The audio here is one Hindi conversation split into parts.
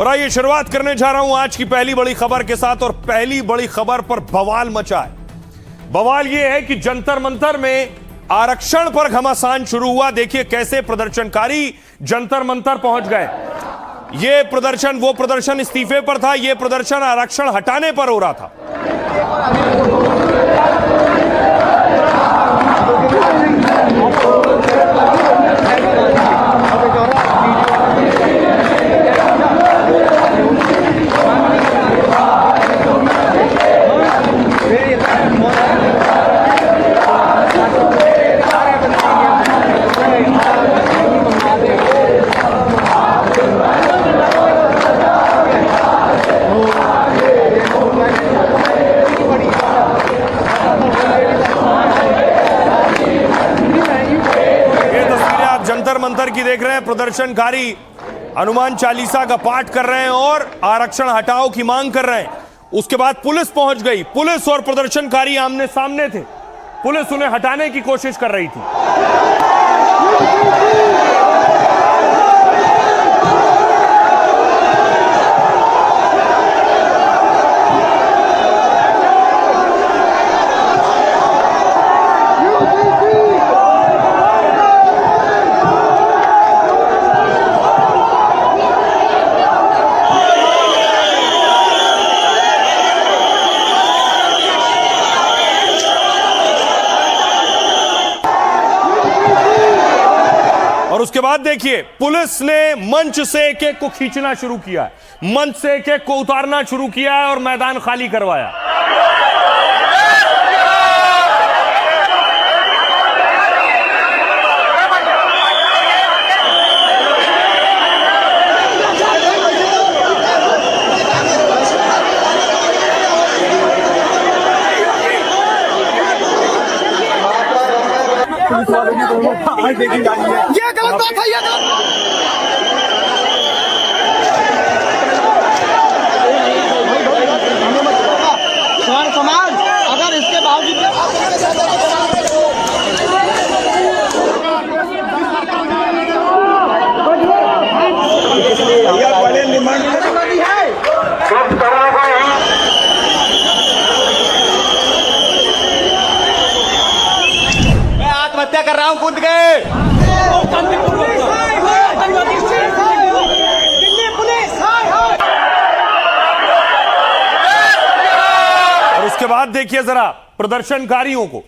और आइए शुरुआत करने जा रहा हूं आज की पहली बड़ी खबर के साथ। और पहली बड़ी खबर पर बवाल मचा है। बवाल यह है कि जंतर मंतर में आरक्षण पर घमासान शुरू हुआ। देखिए कैसे प्रदर्शनकारी जंतर मंतर पहुंच गए। यह प्रदर्शन वो प्रदर्शन इस्तीफे पर था, यह प्रदर्शन आरक्षण हटाने पर हो रहा था। जंतर मंतर की देख रहे हैं। प्रदर्शनकारी हनुमान चालीसा का पाठ कर रहे हैं और आरक्षण हटाओ की मांग कर रहे हैं। उसके बाद पुलिस पहुंच गई। पुलिस और प्रदर्शनकारी आमने सामने थे। पुलिस उन्हें हटाने की कोशिश कर रही थी। और उसके बाद देखिए पुलिस ने मंच से एक एक को खींचना शुरू किया है, मंच से एक एक को उतारना शुरू किया है और मैदान खाली करवाया। ये गलत बात है, ये गलत। समाज अगर इसके बावजूद मैं आत्महत्या कर रहा हूं कूद के। और उसके बाद देखिए जरा प्रदर्शनकारियों को,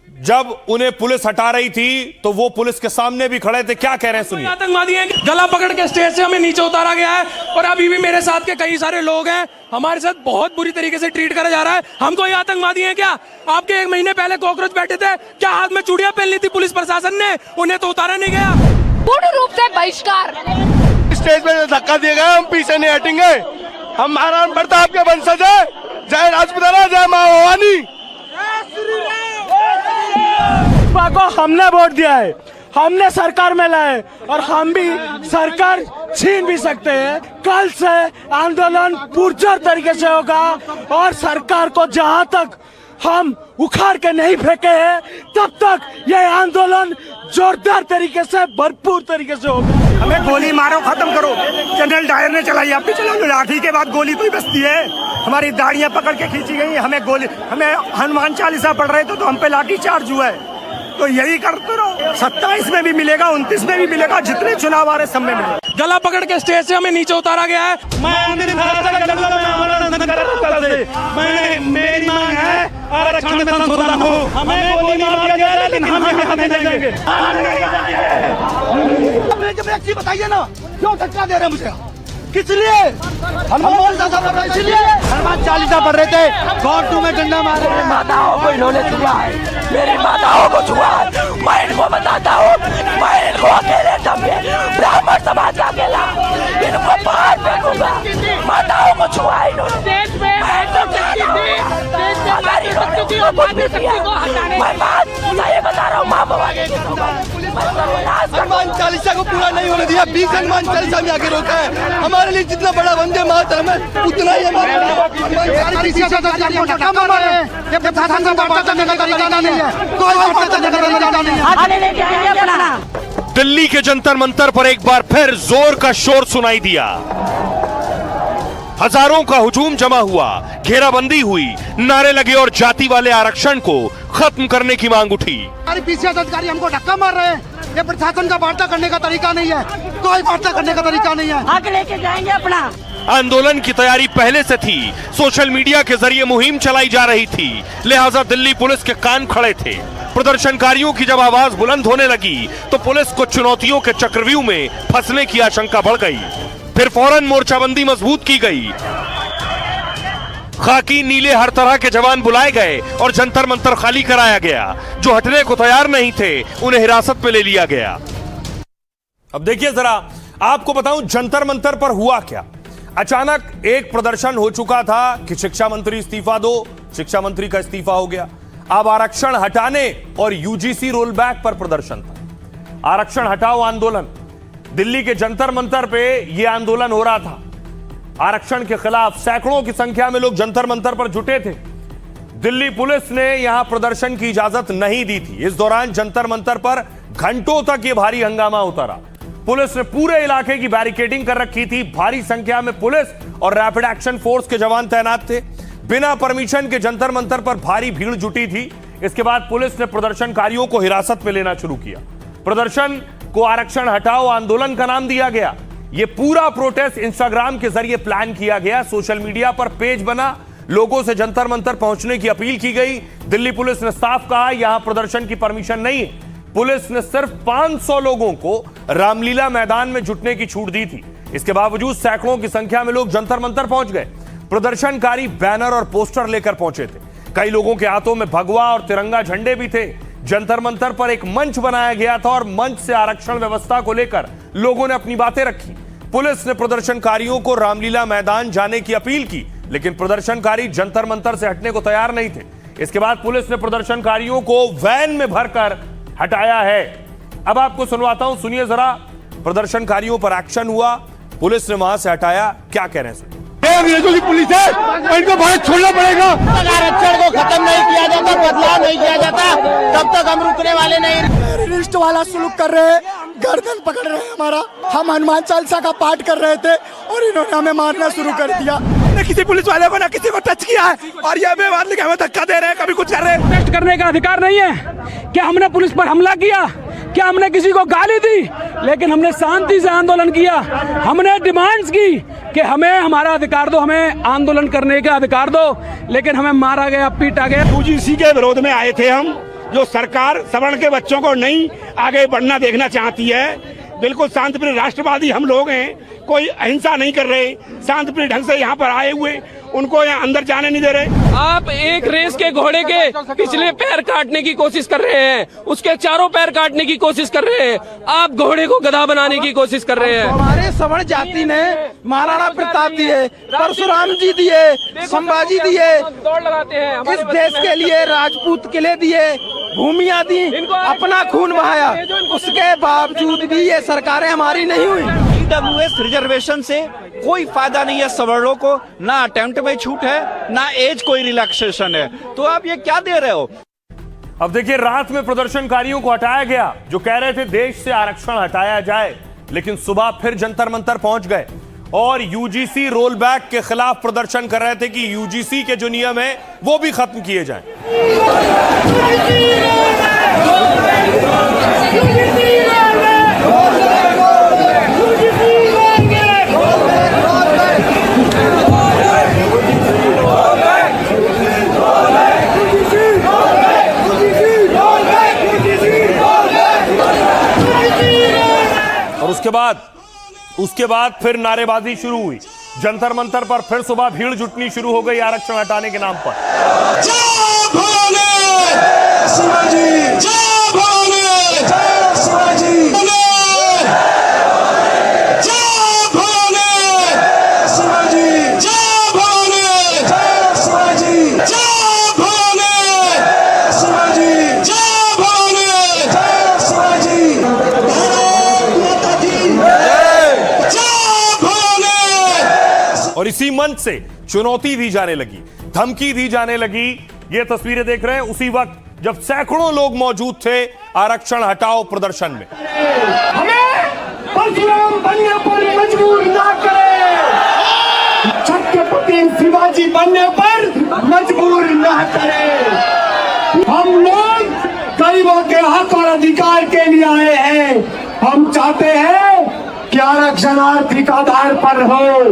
जब उन्हें पुलिस हटा रही थी तो वो पुलिस के सामने भी खड़े थे। क्या कह रहे हैं सुनिए। आतंकवादी हैं, गला पकड़ के स्टेज से हमें नीचे उतारा गया है और अभी भी मेरे साथ के कई सारे लोग हैं, हमारे साथ बहुत बुरी तरीके से ट्रीट करा जा रहा है। हम कोई आतंकवादी हैं क्या? आपके एक महीने पहले कॉकरोच बैठे थे, क्या हाथ में चूड़ियां पहन ली थी पुलिस प्रशासन ने? उन्हें तो उतारा नहीं गया। पूर्ण रूप से बहिष्कार। स्टेज पे धक्का दिए गए, हम पीछे नहीं हटेंगे। हम महाराणा प्रताप के वंशज है। जय राजपुताना, जय मां भवानी। को हमने वोट दिया है, हमने सरकार में लाए और हम भी सरकार छीन भी सकते हैं। कल से आंदोलन पुरजोर तरीके से होगा और सरकार को जहां तक हम उखाड़ के नहीं फेंके हैं तब तक यह आंदोलन जोरदार तरीके से भरपूर तरीके से होगा। हमें गोली मारो, खत्म करो। जनरल डायर ने चलाई, आप भी चलाओ। लाठी के बाद गोली तो बचती है। हमारी दाढ़ियां पकड़ के खींची गई। हमें हनुमान चालीसा पढ़ रहे थे तो हम पे लाठी चार्ज हुआ है। तो यही करते रहो। 27 में भी मिलेगा, 29 में भी मिलेगा, जितने चुनाव आ रहे सब में मिलेगा। गला पकड़ के स्टेज से हमें नीचे उतारा गया है। मेरी मांग है आरक्षण में संशोधन हो। हमें गोली मार दिया गया लेकिन हम यहाँ नहीं देंगे। बताइए ना, क्यों धक्का दे रहे हैं मुझे? किस लिए? हनुमान चालीसा पढ़ रहे थे, गॉड टू में डंडा मार रहे हैं। माताओं को इन्होंने छुआ है, मेरी माताओं को छुआ है। मैं इनको बताता हूँ, मैं इनको अकेले समझे ब्राह्मण समाज का अकेला इनको बाहर फेंकूंगा। माताओं को छुआ है इन्होंने। मैं बात सही बता रहा हूँ। माँ भवानी हनुमान चालीसा को पूरा नहीं होने दिया। 20 हनुमान चालीसा में आगे रोका है। हमारे लिए जितना बड़ा वंदे मातरम है उतना ही हमारे दिल्ली के जंतर मंतर पर एक बार फिर जोर का शोर सुनाई दिया। हजारों का हुजूम जमा हुआ, घेराबंदी हुई, नारे लगे और जाति वाले आरक्षण को खत्म करने की मांग उठी। हमारे पीसीएस अधिकारी हमको धक्का मार रहे हैं। ये प्रशासन का वार्ता करने का तरीका नहीं है, कोई वार्ता करने का तरीका नहीं है। आगे लेके जाएंगे अपना। आंदोलन की तैयारी पहले से थी, सोशल मीडिया के जरिए मुहिम चलाई जा रही थी, लिहाजा दिल्ली पुलिस के कान खड़े थे। प्रदर्शनकारियों की जब आवाज बुलंद होने लगी तो पुलिस को चुनौतियों के चक्रव्यूह में फंसने की आशंका बढ़ गई। फिर फौरन मोर्चाबंदी मजबूत की गई, खाकी नीले हर तरह के जवान बुलाए गए और जंतर मंतर खाली कराया गया। जो हटने को तैयार नहीं थे उन्हें हिरासत में ले लिया गया। अब देखिए जरा, आपको बताऊं जंतर मंतर पर हुआ क्या। अचानक एक प्रदर्शन हो चुका था कि शिक्षा मंत्री इस्तीफा दो, शिक्षा मंत्री का इस्तीफा हो गया। अब आरक्षण हटाने और यूजीसी रोल बैक पर प्रदर्शन था। आरक्षण हटाओ आंदोलन, दिल्ली के जंतर मंतर पे यह आंदोलन हो रहा था। आरक्षण के खिलाफ सैकड़ों की संख्या में लोग जंतर मंतर पर जुटे थे। दिल्ली पुलिस ने यहां प्रदर्शन की इजाजत नहीं दी थी। इस दौरान जंतर मंतर पर घंटों तक यह भारी हंगामा होता रहा। पुलिस ने पूरे इलाके की बैरिकेडिंग कर रखी थी। भारी संख्या में पुलिस और रैपिड एक्शन फोर्स के जवान तैनात थे। बिना परमिशन के जंतर मंतर पर भारी भीड़ जुटी थी। इसके बाद पुलिस ने प्रदर्शनकारियों को हिरासत में लेना शुरू किया। प्रदर्शन को आरक्षण हटाओ आंदोलन का नाम दिया गया। यह पूरा प्रोटेस्ट इंस्टाग्राम के जरिए प्लान किया गया। सोशल मीडिया पर पेज बना, लोगों से जंतर मंतर पहुंचने की अपील की गई। दिल्ली पुलिस ने साफ कहा यहां प्रदर्शन की परमिशन नहीं है। पुलिस ने सिर्फ 500 लोगों को रामलीला मैदान में जुटने की छूट दी थी। इसके बावजूद सैकड़ों की संख्या में लोग जंतर मंतर पहुंच गए। प्रदर्शनकारी बैनर और पोस्टर लेकर पहुंचे थे। कई लोगों के हाथों में भगवा और तिरंगा झंडे भी थे। जंतर मंतर पर एक मंच बनाया गया था और मंच से आरक्षण व्यवस्था को लेकर लोगों ने अपनी बातें रखी। पुलिस ने प्रदर्शनकारियों को रामलीला मैदान जाने की अपील की, लेकिन प्रदर्शनकारी जंतर मंतर से हटने को तैयार नहीं थे। इसके बाद पुलिस ने प्रदर्शनकारियों को वैन में भरकर हटाया है। अब आपको सुनवाता हूं, सुनिए जरा। प्रदर्शनकारियों पर एक्शन हुआ, पुलिस ने वहां से हटाया। क्या कह रहे हैं? पुलिस है, इनको भारत छोड़ना पड़ेगा। आरक्षण को खत्म नहीं किया जाता, बदलाव नहीं किया जाता, तब तक हम रुकने वाले नहीं। रिस्ट वाला सुलूक कर रहे हैं, गर्दन पकड़ रहे हैं हमारा। हम हनुमान चालीसा का पाठ कर रहे थे और इन्होंने हमें मारना शुरू कर दिया। न किसी पुलिस वाले को, न किसी को टच किया है और ये बेवाद लेके हमें धक्का दे रहे हैं, कभी कुछ कर रहे हैं। प्रोटेस्ट करने का अधिकार नहीं है। क्या हमने पुलिस पर हमला किया? क्या हमने किसी को गाली दी? लेकिन हमने शांति से आंदोलन किया। हमने डिमांड्स की कि हमें हमारा अधिकार दो, हमें आंदोलन करने का अधिकार दो, लेकिन हमें मारा गया, पीटा गया। यूजीसी के विरोध में आए थे हम। जो सरकार सवर्ण के बच्चों को नहीं आगे बढ़ना देखना चाहती है। बिल्कुल शांतिप्रिय राष्ट्रवादी हम लोग हैं, कोई अहिंसा नहीं कर रहे। शांतिप्रिय ढंग से यहाँ पर आए हुए उनको यहाँ अंदर जाने नहीं दे रहे। आप एक रेस के घोड़े के पिछले पैर काटने की कोशिश कर रहे हैं, उसके चारों पैर काटने की कोशिश कर रहे हैं। आप घोड़े को गधा बनाने की कोशिश कर रहे हैं। हमारे सवर्ण जाति ने महाराणा प्रताप दिए, परशुराम जी दिए, संभाजी दिए, दौड़ लगाते हैं। इस देश के लिए राजपूत किले दिए, भूमियां दी, अपना खून बहाया। उसके बावजूद भी ये सरकारें हमारी नहीं हुई। ईडब्ल्यूएस रिजर्वेशन से कोई फायदा नहीं है सवर्णों को, ना अटेम्प्ट में छूट है, ना एज कोई रिलैक्सेशन है। तो आप ये क्या दे रहे हो? अब देखिए, रात में प्रदर्शनकारियों को हटाया गया जो कह रहे थे देश से आरक्षण हटाया जाए, लेकिन सुबह फिर जंतर मंतर पहुंच गए और यूजीसी रोल बैक के खिलाफ प्रदर्शन कर रहे थे कि यूजीसी के जो नियम है वो भी खत्म किए जाएं। और उसके बाद फिर नारेबाजी शुरू हुई। जंतर मंतर पर फिर सुबह भीड़ जुटनी शुरू हो गई आरक्षण हटाने के नाम पर। जय भोले शिवाजी, जय भोले शिवाजी, जय भोले शिवाजी, जय भोले शिवाजी, जय भोले शिवाजी, जय भोले शिवाजी, और इसी मंच से चुनौती दी जाने लगी, धमकी दी जाने लगी। ये तस्वीरें देख रहे हैं उसी वक्त जब सैकड़ों लोग मौजूद थे आरक्षण हटाओ प्रदर्शन में। हमें परशुराम बनने पर मजबूर ना करें। बनने पर मजबूर न करें। हम लोग गरीबों के हक और अधिकार के लिए आए हैं। हम चाहते हैं कि आरक्षण आर्थिक आधार पर हो।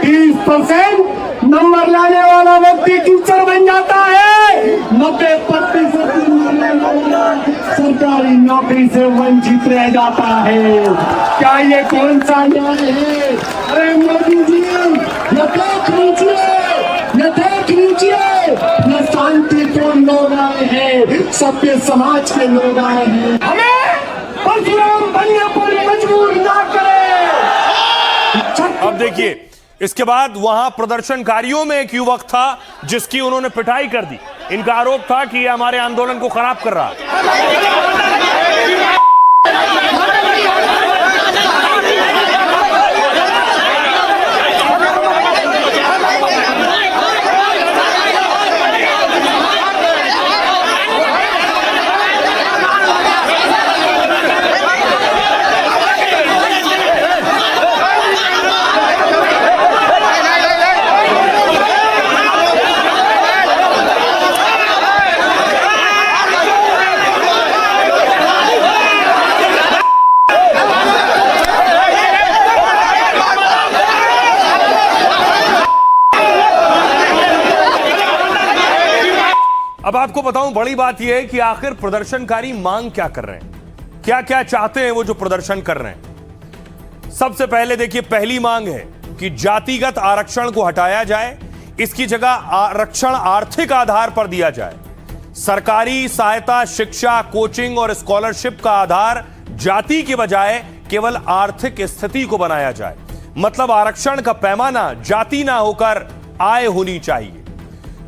30% नंबर लाने वाला व्यक्ति टीचर बन जाता है, 90% सरकारी नौकरी से वंचित रह जाता है। क्या ये कौन सा न्याय है? अरे मोदी जी, ये देख लीजिए, ये शांतिपूर्ण लोग आए हैं, सबके समाज के लोग आए हैं। हमें परशुराम बनने पर मजबूर ना करें। अब देखिए, इसके बाद वहां प्रदर्शनकारियों में एक युवक था जिसकी उन्होंने पिटाई कर दी। इनका आरोप था कि यह हमारे आंदोलन को खराब कर रहा है। अब आपको बताऊं, बड़ी बात यह है कि आखिर प्रदर्शनकारी मांग क्या कर रहे हैं, क्या क्या चाहते हैं वो जो प्रदर्शन कर रहे हैं। सबसे पहले देखिए, पहली मांग है कि जातिगत आरक्षण को हटाया जाए, इसकी जगह आरक्षण आर्थिक आधार पर दिया जाए। सरकारी सहायता, शिक्षा, कोचिंग और स्कॉलरशिप का आधार जाति के बजाय केवल आर्थिक स्थिति को बनाया जाए। मतलब आरक्षण का पैमाना जाति ना होकर आय होनी चाहिए।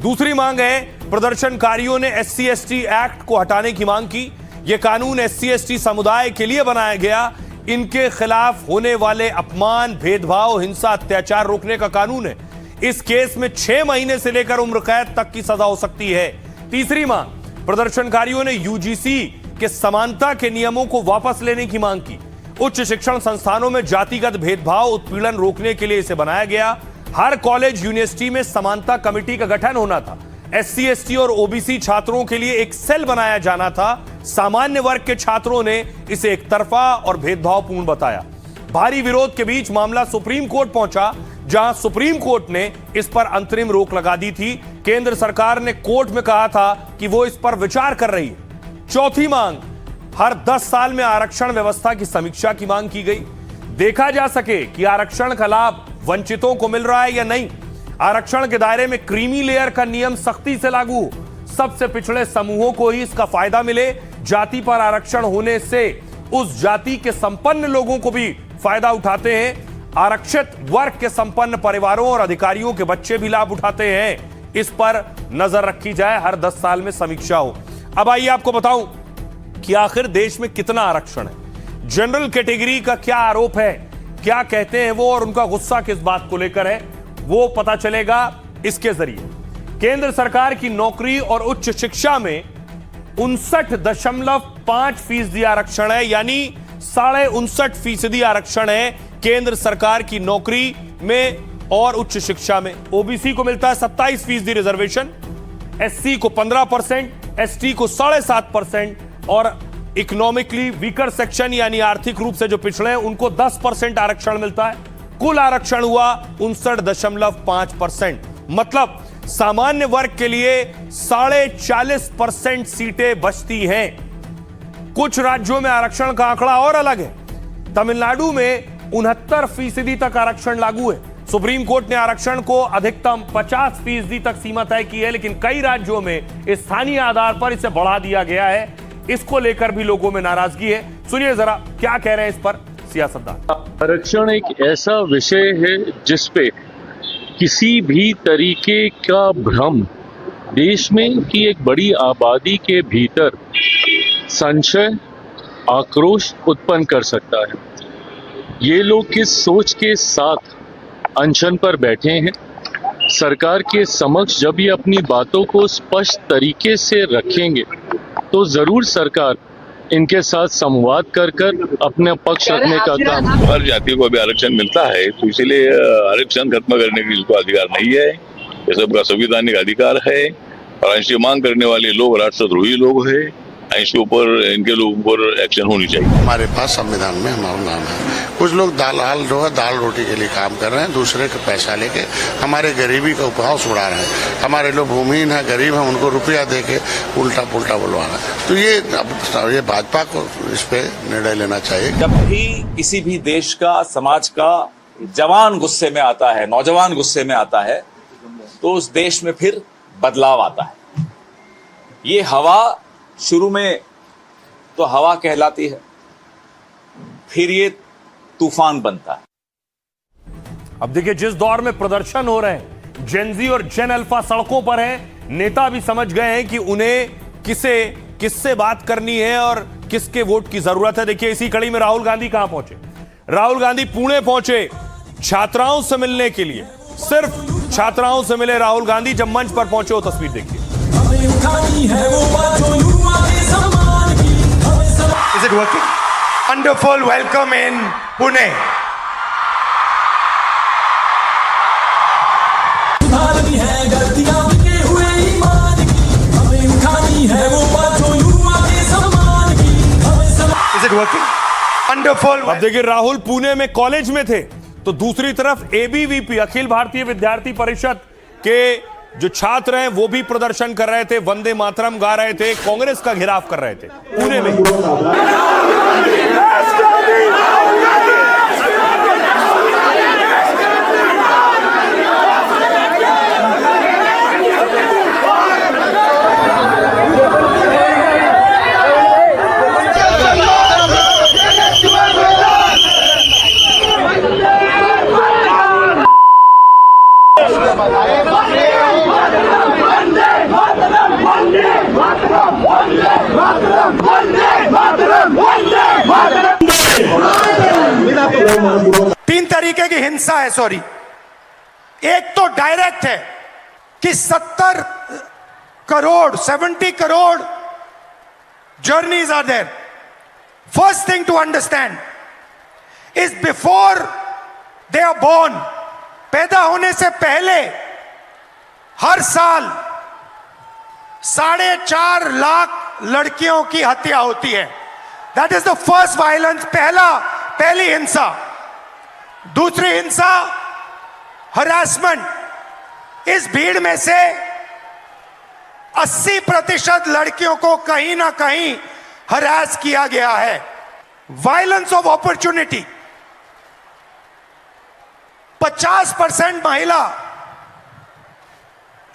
दूसरी मांग है, प्रदर्शनकारियों ने SC/ST एक्ट को हटाने की मांग की। यह कानून SC/ST समुदाय के लिए बनाया गया। इनके खिलाफ होने वाले अपमान, भेदभाव, हिंसा, अत्याचार रोकने का कानून है। इस केस में 6 महीने से लेकर उम्र कैद तक की सजा हो सकती है। तीसरी मांग, प्रदर्शनकारियों ने UGC के समानता के नियमों को वापस लेने की मांग की। उच्च शिक्षण संस्थानों में जातिगत भेदभाव, उत्पीड़न रोकने के लिए इसे बनाया गया। हर कॉलेज, यूनिवर्सिटी में समानता कमेटी का गठन होना था। SC/ST और OBC छात्रों के लिए एक सेल बनाया जाना था। सामान्य वर्ग के छात्रों ने इसे एक तरफा और भेदभावपूर्ण बताया। भारी विरोध के बीच मामला सुप्रीम कोर्ट पहुंचा, जहां सुप्रीम कोर्ट ने इस पर अंतरिम रोक लगा दी थी। केंद्र सरकार ने कोर्ट में कहा था कि वो इस पर विचार कर रही है। चौथी मांग, हर 10 साल में आरक्षण व्यवस्था की समीक्षा की मांग की गई। देखा जा सके कि आरक्षण का लाभ वंचितों को मिल रहा है या नहीं। आरक्षण के दायरे में क्रीमी लेयर का नियम सख्ती से लागू हो, सबसे पिछड़े समूहों को ही इसका फायदा मिले। जाति पर आरक्षण होने से उस जाति के संपन्न लोगों को भी फायदा उठाते हैं। आरक्षित वर्ग के संपन्न परिवारों और अधिकारियों के बच्चे भी लाभ उठाते हैं। इस पर नजर रखी जाए, हर 10 साल में समीक्षा हो। अब आइए आपको बताऊं कि आखिर देश में कितना आरक्षण है। जनरल कैटेगरी का क्या आरोप है, क्या कहते हैं वो, और उनका गुस्सा किस बात को लेकर है, वो पता चलेगा इसके जरिए। केंद्र सरकार की नौकरी और उच्च शिक्षा में 59.5% आरक्षण है, यानी 59.5% आरक्षण है केंद्र सरकार की नौकरी में और उच्च शिक्षा में। ओबीसी को मिलता है 27% रिजर्वेशन, SC को 15%, ST को 7.5% और इकोनॉमिकली वीकर सेक्शन यानी आर्थिक रूप से जो पिछड़े हैं उनको 10% आरक्षण मिलता है। कुल आरक्षण हुआ 59.5%। मतलब सामान्य वर्ग के लिए 40.5% सीटें बचती हैं। कुछ राज्यों में आरक्षण का आंकड़ा और अलग है। तमिलनाडु में 69% तक आरक्षण लागू है। सुप्रीम कोर्ट ने आरक्षण को अधिकतम 50% तक सीमा तय की है, लेकिन कई राज्यों में स्थानीय आधार पर इसे बढ़ा दिया गया है। इसको लेकर भी लोगों में नाराजगी है। सुनिए जरा क्या कह रहे हैं इस पर सियासतदान। आरक्षण एक ऐसा विषय है जिसपे किसी भी तरीके का भ्रम देश में की एक बड़ी आबादी के भीतर संशय, आक्रोश उत्पन्न कर सकता है। ये लोग किस सोच के साथ अनशन पर बैठे हैं, सरकार के समक्ष जब ये अपनी बातों को स्पष्ट तरीके से रखेंगे तो जरूर सरकार इनके साथ संवाद कर अपने पक्ष रखने का काम। हर जाति को भी आरक्षण मिलता है, तो इसीलिए आरक्षण खत्म करने की इसको अधिकार नहीं है। ये सबका संवैधानिक अधिकार है और ऐसी मांग करने वाले लोग राष्ट्रद्रोही लोग हैं। इसके ऊपर इनके ऊपर एक्शन होनी चाहिए। हमारे पास संविधान में हमारा नाम है। कुछ लोग दाल रोटी के लिए काम कर रहे हैं, दूसरे का पैसा लेके हमारे गरीबी का उपहास उड़ा रहे हैं। हमारे लोग भूमिहीन है, गरीब है, उनको रुपया दे के उल्टा पुल्टा बुलवा रहा है। तो ये भाजपा को इस पे निर्णय लेना चाहिए। जब भी किसी भी देश का, समाज का जवान गुस्से में आता है, नौजवान गुस्से में आता है, तो उस देश में फिर बदलाव आता है। ये हवा शुरू में तो हवा कहलाती है, फिर ये तूफान बनता है। अब देखिए, जिस दौर में प्रदर्शन हो रहे हैं, जेनजी और जेन अल्फा सड़कों पर है, नेता भी समझ गए हैं कि उन्हें किससे बात करनी है और किसके वोट की जरूरत है। देखिए, इसी कड़ी में राहुल गांधी कहां पहुंचे। राहुल गांधी पुणे पहुंचे छात्राओं से मिलने के लिए। सिर्फ छात्राओं से मिले राहुल गांधी। जब मंच पर पहुंचे, वो तस्वीर देखिए। Is it working? Wonderful welcome in Pune. Is it working? Wonderful. अब देखिए, राहुल पुणे में कॉलेज में थे, तो दूसरी तरफ एबीवीपी अखिल भारतीय विद्यार्थी परिषद के जो छात्र हैं वो भी प्रदर्शन कर रहे थे, वंदे मातरम गा रहे थे, कांग्रेस का घेराव कर रहे थे पुणे में। तीन तरीके की हिंसा है, सॉरी। एक तो डायरेक्ट है कि 70 crore journeys are there. First thing to understand is before they are born, पैदा होने से पहले हर साल 4.5 लाख लड़कियों की हत्या होती है। That is the first violence, पहली हिंसा। दूसरी हिंसा हरासमेंट। इस भीड़ में से 80% लड़कियों को कहीं ना कहीं हरास किया गया है। Violence of opportunity. 50% महिला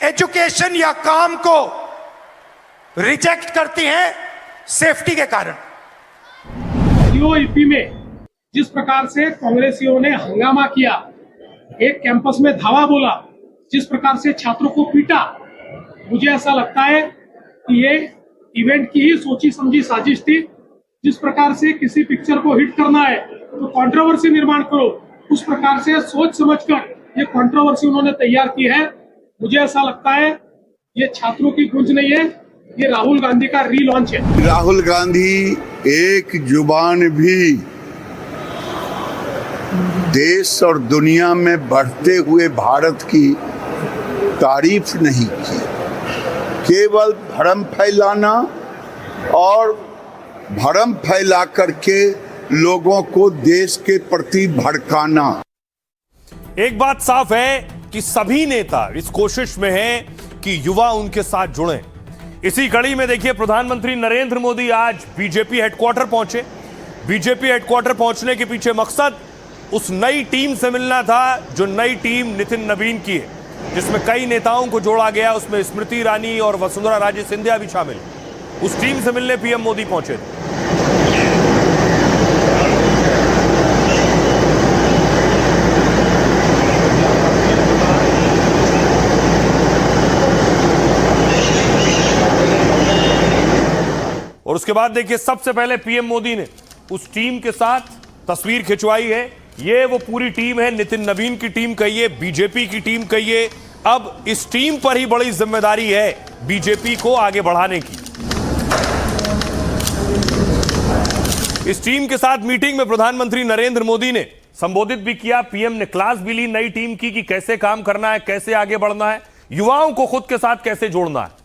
एजुकेशन या काम को रिजेक्ट करती हैं सेफ्टी के कारण। यूपी में जिस प्रकार से कांग्रेसियों ने हंगामा किया, एक कैंपस में धावा बोला, जिस प्रकार से छात्रों को पीटा, मुझे ऐसा लगता है कि ये इवेंट की ही सोची समझी साजिश थी। जिस प्रकार से किसी पिक्चर को हिट करना है तो कंट्रोवर्सी निर्माण करो, उस प्रकार से सोच समझकर ये कंट्रोवर्सी उन्होंने तैयार की है। मुझे ऐसा लगता है ये छात्रों की गूंज नहीं है, ये राहुल गांधी का रीलॉन्च है। राहुल गांधी एक जुबान भी देश और दुनिया में बढ़ते हुए भारत की तारीफ नहीं की, केवल भ्रम फैलाना और भ्रम फैला करके लोगों को देश के प्रति भड़काना। एक बात साफ है कि सभी नेता इस कोशिश में हैं कि युवा उनके साथ जुड़ें। इसी कड़ी में देखिए, प्रधानमंत्री नरेंद्र मोदी आज बीजेपी हेडक्वार्टर पहुंचे। बीजेपी हेडक्वार्टर पहुंचने के पीछे मकसद उस नई टीम से मिलना था जो नई टीम नितिन नवीन की है, जिसमें कई नेताओं को जोड़ा गया। उसमें स्मृति ईरानी और वसुंधरा राजे सिंधिया भी शामिल। उस टीम से मिलने पीएम मोदी पहुंचे थे। और उसके बाद देखिए, सबसे पहले पीएम मोदी ने उस टीम के साथ तस्वीर खिंचवाई है। ये वो पूरी टीम है, नितिन नवीन की टीम कहिए, बीजेपी की टीम कहिए। अब इस टीम पर ही बड़ी जिम्मेदारी है बीजेपी को आगे बढ़ाने की। इस टीम के साथ मीटिंग में प्रधानमंत्री नरेंद्र मोदी ने संबोधित भी किया। पीएम ने क्लास भी ली नई टीम की कि कैसे काम करना है, कैसे आगे बढ़ना है। युवाओं को खुद के साथ कैसे जोड़ना है।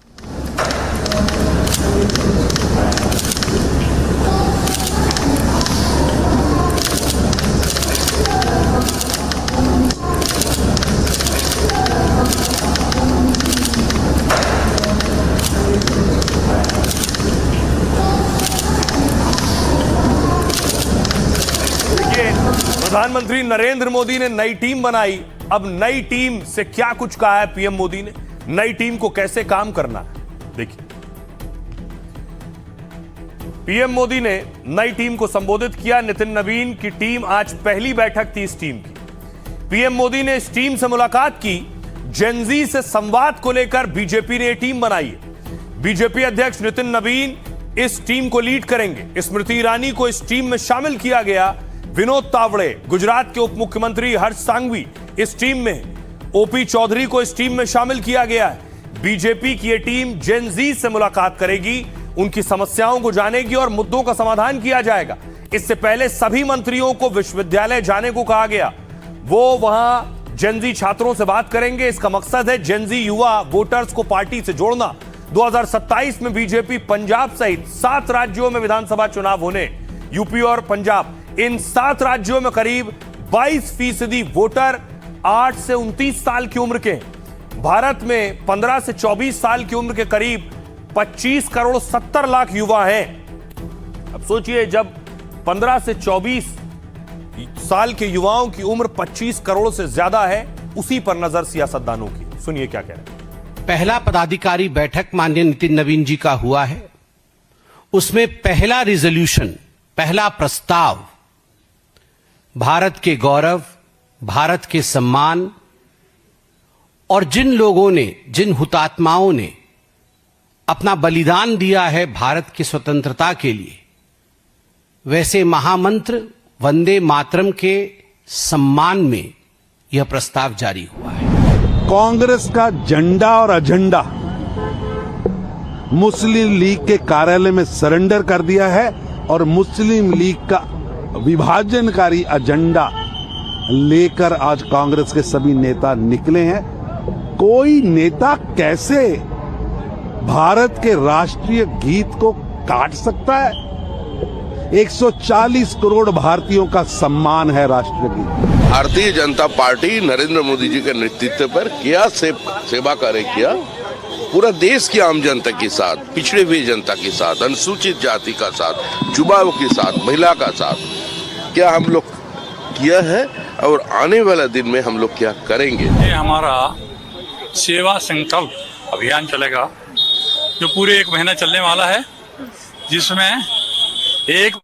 प्रधानमंत्री नरेंद्र मोदी ने नई टीम बनाई। अब नई टीम से क्या कुछ कहा है पीएम मोदी ने, नई टीम को कैसे काम करना है, देखिए। पीएम मोदी ने नई टीम को संबोधित किया। नितिन नवीन की टीम आज पहली बैठक थी इस टीम की। पीएम मोदी ने इस टीम से मुलाकात की। जेनजी से संवाद को लेकर बीजेपी ने यह टीम बनाई है। बीजेपी अध्यक्ष नितिन नवीन इस टीम को लीड करेंगे। स्मृति ईरानी को इस टीम में शामिल किया गया। विनोद तावड़े, गुजरात के उप मुख्यमंत्री हर्ष सांघवी इस टीम में। ओपी चौधरी को इस टीम में शामिल किया गया है। बीजेपी की यह टीम जेन जी से मुलाकात करेगी, उनकी समस्याओं को जानेगी और मुद्दों का समाधान किया जाएगा। इससे पहले सभी मंत्रियों को विश्वविद्यालय जाने को कहा गया। वो वहां जेन जी छात्रों से बात करेंगे। इसका मकसद है जेन जी युवा वोटर्स को पार्टी से जोड़ना। 2027 में बीजेपी पंजाब सहित 7 राज्यों में विधानसभा चुनाव होने, यूपी और पंजाब, इन 7 राज्यों में करीब 22% वोटर 8 से 29 साल की उम्र के। भारत में 15 से 24 साल की उम्र के करीब 25 करोड़ 70 लाख युवा हैं। अब सोचिए, जब 15 से 24 साल के युवाओं की उम्र 25 करोड़ से ज्यादा है, उसी पर नजर सियासतदानों की। सुनिए क्या कह रहे हैं। पहला पदाधिकारी बैठक माननीय नितिन नवीन जी का हुआ है। उसमें पहला रिजोल्यूशन, पहला प्रस्ताव भारत के गौरव, भारत के सम्मान और जिन लोगों ने, जिन हुतात्माओं ने अपना बलिदान दिया है भारत की स्वतंत्रता के लिए, वैसे महामंत्र वंदे मातरम के सम्मान में यह प्रस्ताव जारी हुआ है। कांग्रेस का झंडा और एजेंडा मुस्लिम लीग के कार्यालय में सरेंडर कर दिया है और मुस्लिम लीग का विभाजनकारी एजेंडा लेकर आज कांग्रेस के सभी नेता निकले हैं। कोई नेता कैसे भारत के राष्ट्रीय गीत को काट सकता है? 140 करोड़ भारतीयों का सम्मान है राष्ट्रीय गीत। भारतीय जनता पार्टी नरेंद्र मोदी जी के नेतृत्व पर क्या सेवा कार्य किया, पूरा देश की आम जनता के साथ, पिछड़े हुए जनता के साथ, अनुसूचित जाति का साथ, युवाओं के साथ, महिला का साथ क्या हम लोग किया है और आने वाला दिन में हम लोग क्या करेंगे। ये हमारा सेवा संकल्प अभियान चलेगा जो पूरे 1 महीना चलने वाला है, जिसमें एक